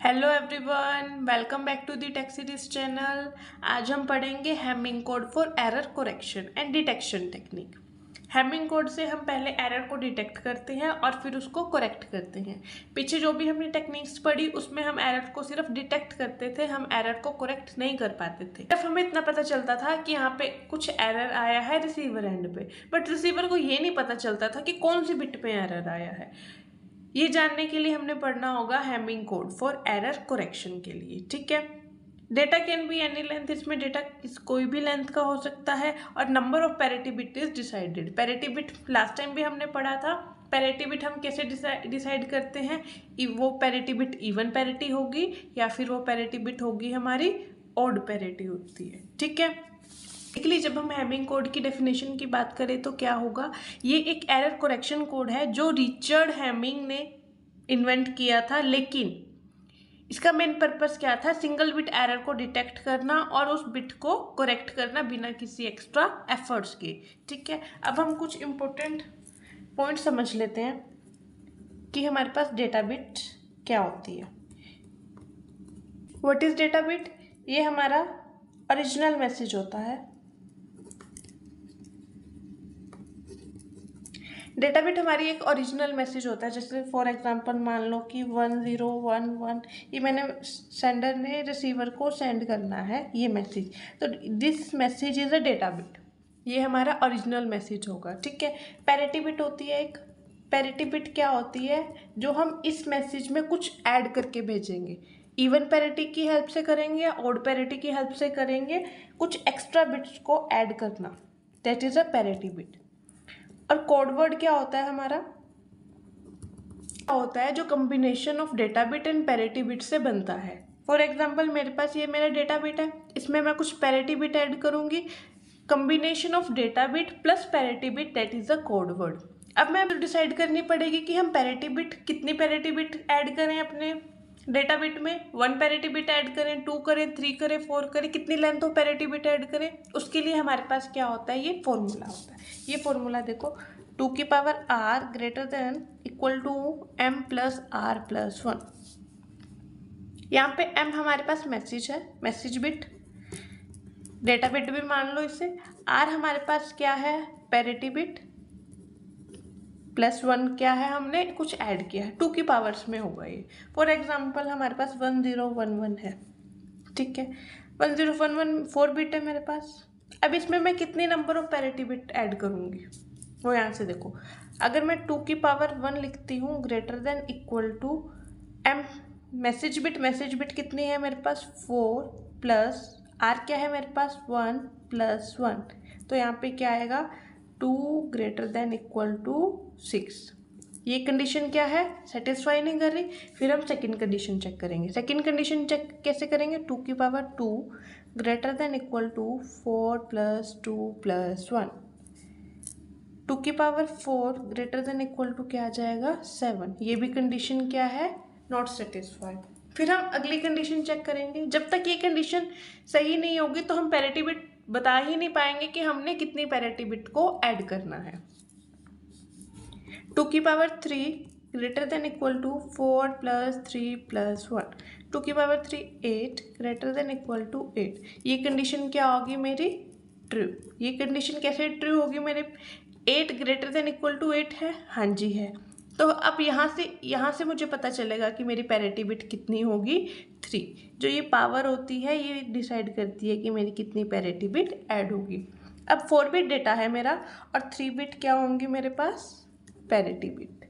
Hello everyone, welcome back to the tech series channel. आज हम पढ़ेंगे Hamming code for error correction and detection technique. Hamming code से हम पहले error को डिटेक्ट करते हैं और फिर उसको करेक्ट करते हैं। पीछे जो भी हमने टेक्निक्स पढ़ी उसमें हम एरर को सिर्फ डिटेक्ट करते थे, हम एरर को करेक्ट नहीं कर पाते थे। सिर्फ हमें इतना पता चलता था कि यहाँ पे कुछ एरर आया है रिसीवर एंड पे, बट रिसीवर को ये नहीं पता चलता था कि कौन सी बिट पे एरर आया है। ये जानने के लिए हमने पढ़ना होगा Hamming code for error correction के लिए। ठीक है, data can be any length, इसमें डेटा कोई भी लेंथ का हो सकता है और number of parity bit is decided. Parity bit last time भी हमने पढ़ा था। पैरिटी बिट हम कैसे डिसाइड करते हैं, वो पैरिटी बिट इवन पैरिटी होगी या फिर वो पैरिटी बिट होगी हमारी ऑड पैरिटी होती है। ठीक है, बेसिकली जब हम हैमिंग कोड की डेफिनेशन की बात करें तो क्या होगा, ये एक एरर करेक्शन कोड है जो रिचर्ड हैमिंग ने इन्वेंट किया था। लेकिन इसका मेन पर्पस क्या था, सिंगल बिट एरर को डिटेक्ट करना और उस बिट को करेक्ट करना बिना किसी एक्स्ट्रा एफर्ट्स के। ठीक है, अब हम कुछ इंपॉर्टेंट पॉइंट समझ लेते हैं कि हमारे पास डेटा बिट क्या होती है। What is data bit? ये हमारा ओरिजिनल मैसेज होता है। डेटा बिट हमारी एक ओरिजिनल मैसेज होता है। जैसे फॉर एग्जांपल मान लो कि 1011, ये मैंने सेंडर ने रिसीवर को सेंड करना है ये मैसेज, तो this message is a data bit, ये हमारा ओरिजिनल मैसेज होगा। ठीक है, पैरिटी बिट होती है एक। पैरिटी बिट क्या होती है, जो हम इस मैसेज में कुछ ऐड करके भेजेंगे, इवन पैरिटी की हेल्प से करेंगे या ऑड पैरिटी की हेल्प से करेंगे, कुछ एक्स्ट्रा बिट्स को ऐड करना, that is a parity bit. और कोड वर्ड क्या होता है हमारा, होता है जो combination of data bit and parity bit से बनता है। फॉर एग्जांपल मेरे पास ये मेरा डेटा बिट है, इसमें मैं कुछ पैरिटी बिट ऐड करूंगी, combination of data bit plus parity bit, that is a code word. अब मैं डिसाइड करनी पड़ेगी कि हम पैरिटी बिट, कितनी पैरिटी बिट ऐड करें अपने डेटा बिट में। 1 पैरिटी बिट ऐड करें, 2 करें, 3 करें, 4 करें, कितनी length of parity bit add करें, उसके लिए हमारे पास क्या होता है, ये फॉर्मूला होता है। ये फॉर्मूला देखो, 2 की power r greater than equal to m plus r plus 1। यहाँ पे m हमारे पास मैसेज है, मैसेज बिट, डेटा बिट भी मान लो इसे। r हमारे पास क्या है, पैरिटी बिट, प्लस 1 क्या है, हमने कुछ ऐड किया है, 2 की पावर्स में होगा ये। फॉर एग्जाम्पल हमारे पास 1011 है। ठीक है, 1011 4 बिट है मेरे पास। अब इसमें मैं कितनी number of parity bit add करूँगी, वो यहाँ से देखो। अगर मैं 2 की पावर 1 लिखती हूँ greater than equal to m message bit कितनी है मेरे पास, 4 प्लस r क्या है मेरे पास, 1 प्लस 1, तो यहाँ पे क्या आएगा, 2 ग्रेटर देन इक्वल टू 6। ये कंडीशन क्या है, सेटिस्फाई नहीं कर रही। फिर हम सेकंड कंडीशन चेक करेंगे। सेकंड कंडीशन चेक कैसे करेंगे, 2 की power 2 greater than equal to 4 plus 2 plus 1, 2 की power 4 greater than equal to क्या आ जाएगा, 7। ये भी कंडीशन क्या है, नॉट सेटिस्फाइड। फिर हम अगली कंडीशन चेक करेंगे। जब तक ये कंडीशन सही नहीं होगी तो हम पैरिटी बिट बता ही नहीं पाएंगे कि हमने कितनी पैरिटी बिट को ऐड करना है। 2 की power 3 greater than equal to 4 plus 3 plus 1, 2 की power 3 8 greater than equal to 8। ये कंडीशन क्या होगी मेरी, ट्रू। ये कंडीशन कैसे ट्रू होगी मेरे, 8 ग्रेटर देन इक्वल टू 8 है, हाँ जी है। तो अब यहाँ से मुझे पता चलेगा कि मेरी पैरिटी बिट कितनी होगी, 3। जो ये पावर होती है ये डिसाइड करती है कि मेरी कितनी पैरिटी बिट ऐड होगी। अब 4 बिट डेटा है मेरा और 3 बिट क्या होंगी मेरे पास, पैरिटी बिट।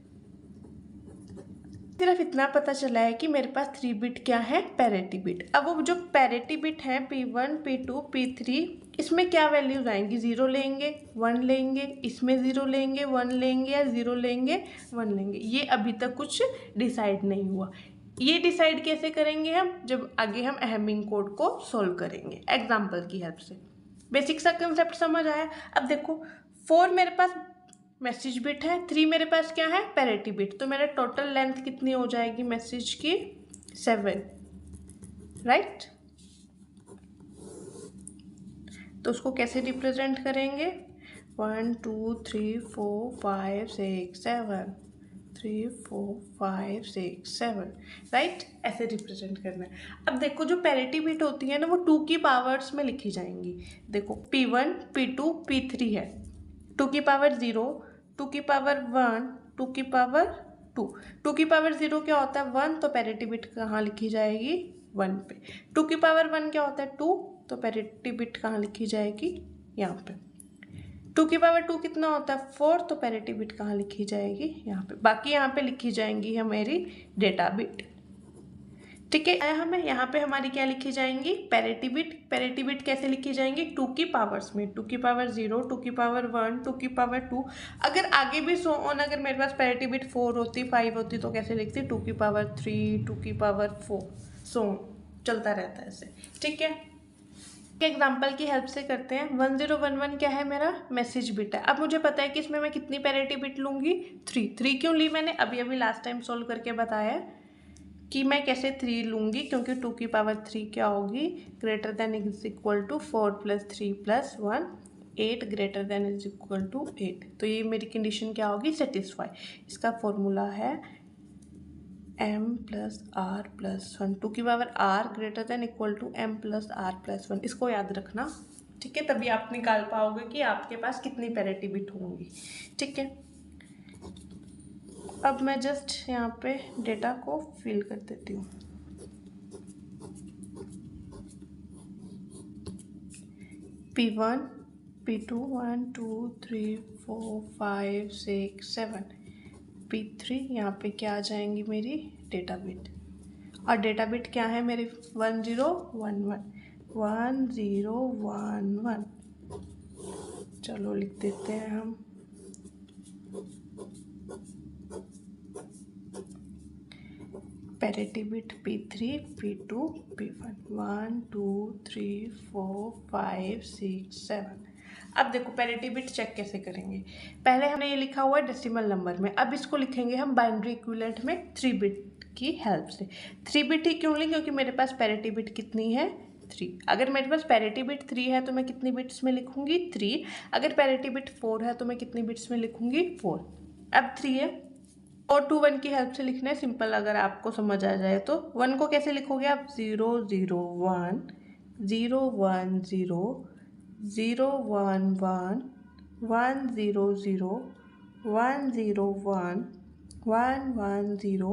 सिर्फ इतना पता चला है कि मेरे पास 3 बिट क्या है, पैरिटी बिट। अब वो जो पैरिटी बिट है P1, P2, P3, इसमें क्या वैल्यूज आएंगी, 0 लेंगे, 1 लेंगे, इसमें 0 लेंगे, 1 लेंगे, या 0 लेंगे, 1 लेंगे, ये अभी तक कुछ डिसाइड नहीं हुआ। ये डिसाइड कैसे करेंगे हम, जब आगे हम हैमिंग कोड को सोल्व करेंगे एग्जाम्पल की हेल्प से। बेसिक सा कंसेप्ट समझ आया। अब देखो 4 मेरे पास मैसेज बिट है, 3 मेरे पास क्या है, पैरिटी बिट, तो मेरा टोटल लेंथ कितनी हो जाएगी मैसेज की, 7, राइट। तो उसको कैसे रिप्रेजेंट करेंगे, 1 2 3 4 5 6 7, 3 4 5 6 7, राइट, ऐसे रिप्रेजेंट करना है। अब देखो जो पैरिटी बिट होती है ना वो 2 की पावर्स में लिखी जाएंगी। देखो P1 P2 P3 है, 2 की पावर 0, 2 की पावर 1, 2 की पावर 2। 2 की पावर 0 क्या होता है 1, तो पैरिटी बिट कहाँ लिखी जाएगी 1 पे। 2 की पावर 1 क्या होता है 2, तो पैरिटी बिट कहाँ लिखी जाएगी यहाँ पे। 2 की पावर 2 कितना होता है 4, तो पैरिटी बिट कहाँ लिखी जाएगी यहाँ पे। बाकी यहाँ पे लिखी जाएंगी हमारी डेटा बिट, ठीक है। हमें यहाँ पे हमारी क्या लिखी जाएंगी पैरिटी बिट। पैरिटी बिट कैसे लिखी जाएंगी 2 की पावर्स में, 2 की पावर 0, 2 की पावर 1, 2 की पावर 2। अगर आगे भी सो ऑन, अगर मेरे पास पैरिटी बिट 4 होती 5 होती तो कैसे लिखती 2 की पावर 3, 2 की पावर 4, सो चलता रहता है ऐसे, ठीक है। एग्जाम्पल की हेल्प से करते हैं। 1011 क्या है मेरा मैसेज बिट है। अब मुझे पता है कि इसमें मैं कितनी पैरिटी बिट लूँगी 3 क्यों ली मैंने अभी लास्ट टाइम सोल्व करके बताया कि मैं कैसे 3 लूँगी, क्योंकि 2 की पावर 3 क्या होगी greater than is equal to 4 + 3 + 1 8 greater than is equal to 8। तो ये मेरी कंडीशन क्या होगी सेटिस्फाई। इसका फॉर्मूला है m + r + 1, 2 की power r greater than equal to m + r + 1। इसको याद रखना, ठीक है, तभी आप निकाल पाओगे कि आपके पास कितनी पैरिटी बिट होंगी, ठीक है। अब मैं जस्ट यहाँ पे डेटा को फिल कर देती हूँ। P1 P2 1 2 3 4 5 6 7, P3 यहाँ पे क्या आ जाएंगी मेरी डेटा बिट, और डेटा बिट क्या है मेरी 1011 1011। चलो लिख देते हैं हम। Parity bit P3 P2 P1 1 2 3 4 5 6 7। अब देखो पैरिटी बिट चेक कैसे करेंगे। पहले हमने ये लिखा हुआ है डेसिमल नंबर में, अब इसको लिखेंगे हम बाइनरी इक्विवेलेंट में 3 बिट की हेल्प से। 3 बिट ही क्यों ली, क्योंकि मेरे पास पैरिटी बिट कितनी है 3। अगर मेरे पास पैरिटी बिट 3 है तो मैं कितनी बिट्स में लिखूंगी 3। अगर पैरिटी बिट 4 है तो मैं कितनी बिट्स में लिखूंगी 4। अब 3 है और 2 1 की हेल्प से लिखना है सिंपल। अगर आपको समझ आ जाए तो 1 को कैसे लिखोगे आप 0 0 1 0 1 0 0 1 1 1 0 0 1 0 1 1 1 0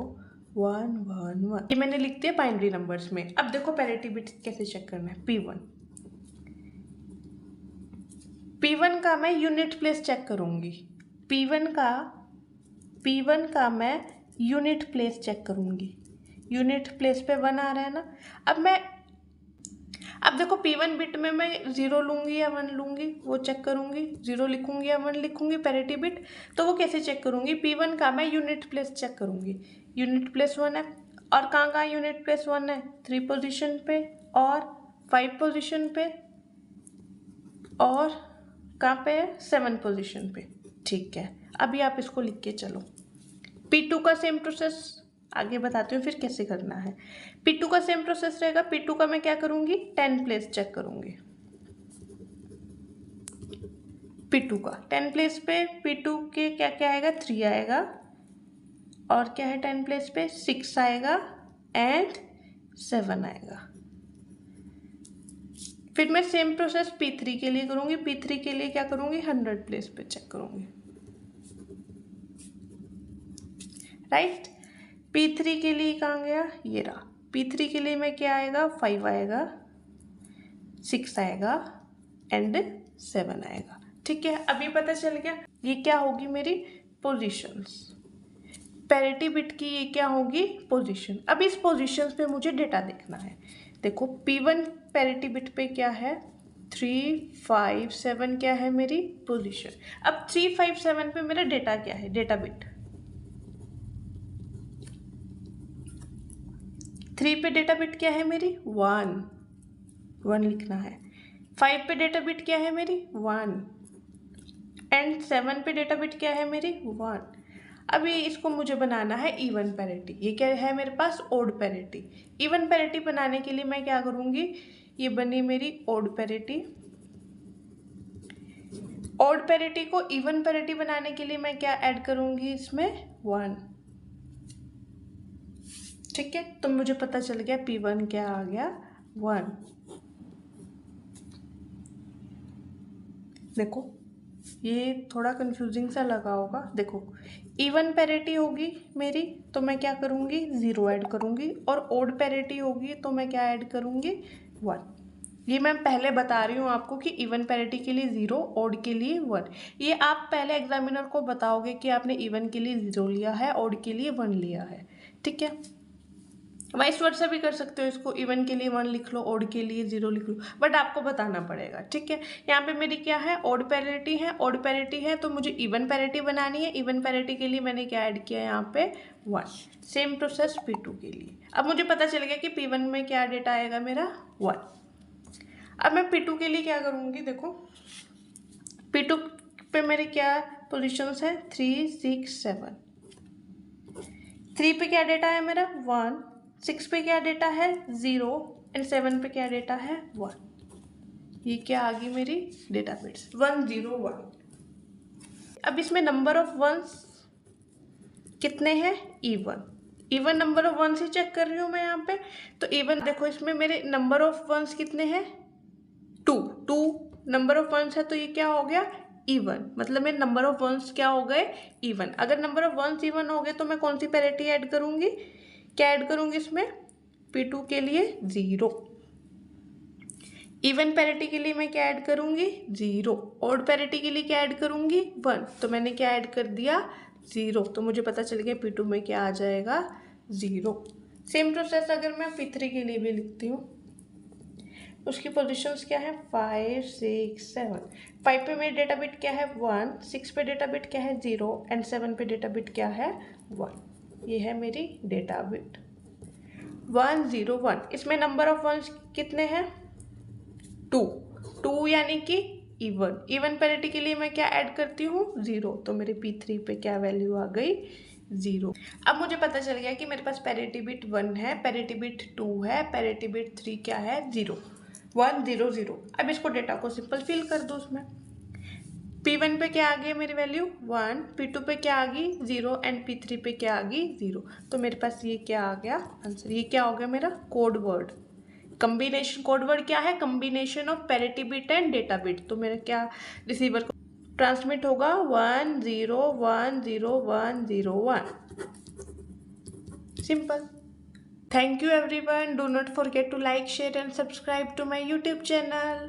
1 1 1। ये मैंने लिख दिया बाइनरी नंबर्स में। अब देखो पैरिटी बिट कैसे चेक करना है। P1 का मैं यूनिट प्लेस चेक करूंगी। P1 का मैं यूनिट प्लेस चेक करूंगी। यूनिट प्लेस पे 1 आ रहा है ना। अब देखो P1 बिट में मैं 0 लूँगी या 1 लूँगी वो चेक करूँगी, 0 लिखूँगी या 1 लिखूँगी पैरिटी बिट। तो वो कैसे चेक करूँगी, P1 का मैं यूनिट प्लेस चेक करूँगी। यूनिट प्लेस 1 है, और कहाँ यूनिट प्लेस 1 है 3 पोजीशन पे और 5 पोजीशन पे, और कहाँ पे है 7 पोजीशन पे, ठीक है। अभी आप इसको लिख के चलो। P2 का सेम प्रोसेस आगे बताती हूँ फिर कैसे करना है। P2 का सेम प्रोसेस रहेगा। P2 का मैं क्या करूँगी 10 प्लेस चेक करूँगी। P2 का 10 प्लेस पे P2 के क्या क्या आएगा 3 आएगा, और क्या है 10 प्लेस पे 6 आएगा एंड 7 आएगा। फिर मैं सेम प्रोसेस P3 के लिए करूँगी। P3 के लिए क्या करूँगी 100 प्लेस पे चेक करूँगी, राइट। P3 के लिए कहाँ गया ये रहा। P3 के लिए मैं क्या आएगा 5 आएगा, 6 आएगा एंड 7 आएगा, ठीक है। अभी पता चल गया ये क्या होगी मेरी पोजीशंस। पैरिटी बिट की ये क्या होगी पोजीशन। अब इस पोजीशंस पे मुझे डेटा देखना है। देखो P1 पैरिटी बिट पे क्या है 3 5 7 क्या है मेरी पोजीशन। अब 3 5 7 पे मेरा डेटा क्या है डेटा बिट। 3 पे डेटा बिट क्या है मेरी 1 लिखना है। 5 पे डेटा बिट क्या है मेरी 1 एंड 7 पे डेटा बिट क्या है मेरी 1। अभी इसको मुझे बनाना है इवन पैरिटी। ये क्या है मेरे पास ओड पैरिटी। इवन पैरिटी बनाने के लिए मैं क्या करूँगी, ये बनी मेरी ओड पैरिटी। ओड पैरिटी को इवन पैरिटी बनाने के लिए मैं क्या ऐड करूँगी इसमें 1, ठीक है, तो मुझे पता चल गया P1 क्या आ गया 1। देखो ये थोड़ा कंफ्यूजिंग सा लगा होगा। देखो इवन पैरिटी होगी मेरी तो मैं क्या करूँगी 0 ऐड करूँगी, और ओड पैरिटी होगी तो मैं क्या ऐड करूँगी 1। ये मैं पहले बता रही हूँ आपको कि इवन पैरिटी के लिए 0, ओड के लिए 1। ये आप पहले एग्जामिनर को बताओगे कि आपने इवन के लिए 0 लिया है, ओड के लिए 1 लिया है। ठीक है, वाइस वर्सा भी कर सकते हो, इसको इवन के लिए 1 लिख लो, ओड के लिए 0 लिख लो, बट आपको बताना पड़ेगा। ठीक है, यहाँ पे मेरी क्या है ओड पैरिटी है, ओड पैरिटी है तो मुझे इवन पैरिटी बनानी है। इवन पैरिटी के लिए मैंने क्या ऐड किया यहाँ पे 1। सेम प्रोसेस P2 के लिए। अब मुझे पता चल गया कि P1 में क्या डेटा आएगा मेरा 1। अब मैं P2 के लिए क्या करूँगी, देखो P2 पे मेरे क्या पोजिशंस है 3, 6, 7। 3 पे क्या डेटा है मेरा 1, 6 पे क्या डेटा है 0 एंड 7 पे क्या डेटा है 1। ये क्या आ गई मेरी डेटा बिट्स 1, 0, 1। अब इसमें नंबर ऑफ वंस कितने हैं even. Even number of ones ही चेक कर रही हूँ मैं यहाँ पे। तो इवन देखो इसमें मेरे नंबर ऑफ वंस कितने हैं 2 नंबर ऑफ वंस है तो ये क्या हो गया इवन, मतलब मेरे नंबर ऑफ वंस क्या हो गए इवन। अगर नंबर ऑफ वंस इवन हो गए तो मैं कौन सी पैरिटी ऐड करूँगी, क्या ऐड करूँगी इसमें P2 के लिए 0। इवन पैरिटी के लिए मैं क्या ऐड करूँगी 0। ऑड पैरिटी के लिए क्या ऐड करूँगी 1। तो मैंने क्या ऐड कर दिया 0, तो मुझे पता चल गया P2 में क्या आ जाएगा 0। सेम प्रोसेस अगर मैं P3 के लिए भी लिखती हूँ, उसकी पोजीशंस क्या है 5, 6, 7। 5 पे मेरे डेटा बिट क्या है 1, 6 पे डेटा बिट क्या है 0 एंड 7 पे डेटा बिट क्या है 1। ये है मेरी डेटा बिट 1, 0, 1। इसमें नंबर ऑफ वंस कितने हैं 2 यानी कि इवन पैरिटी के लिए मैं क्या ऐड करती हूँ 0, तो मेरे P3 पे क्या वैल्यू आ गई 0। अब मुझे पता चल गया कि मेरे पास पैरिटी बिट 1 है, पैरिटी बिट 2 है, पैरिटी बिट 3 क्या है 0, 1, 0, 0। अब इसको डेटा को सिंपल फिल कर दो। उसमें P1 पे क्या आ गई मेरी वैल्यू 1, P2 पे क्या आ गई 0 एंड P3 पे क्या आ गई 0। तो मेरे पास ये क्या आ गया आंसर। ये क्या हो गया मेरा code word combination. Code word क्या है combination of parity bit and data bit. तो मेरा क्या रिसीवर को ट्रांसमिट होगा 1, 0, 1, 0, 1, 0, 1। Simple. Thank you everyone. Do not forget to like, share and subscribe to my YouTube channel.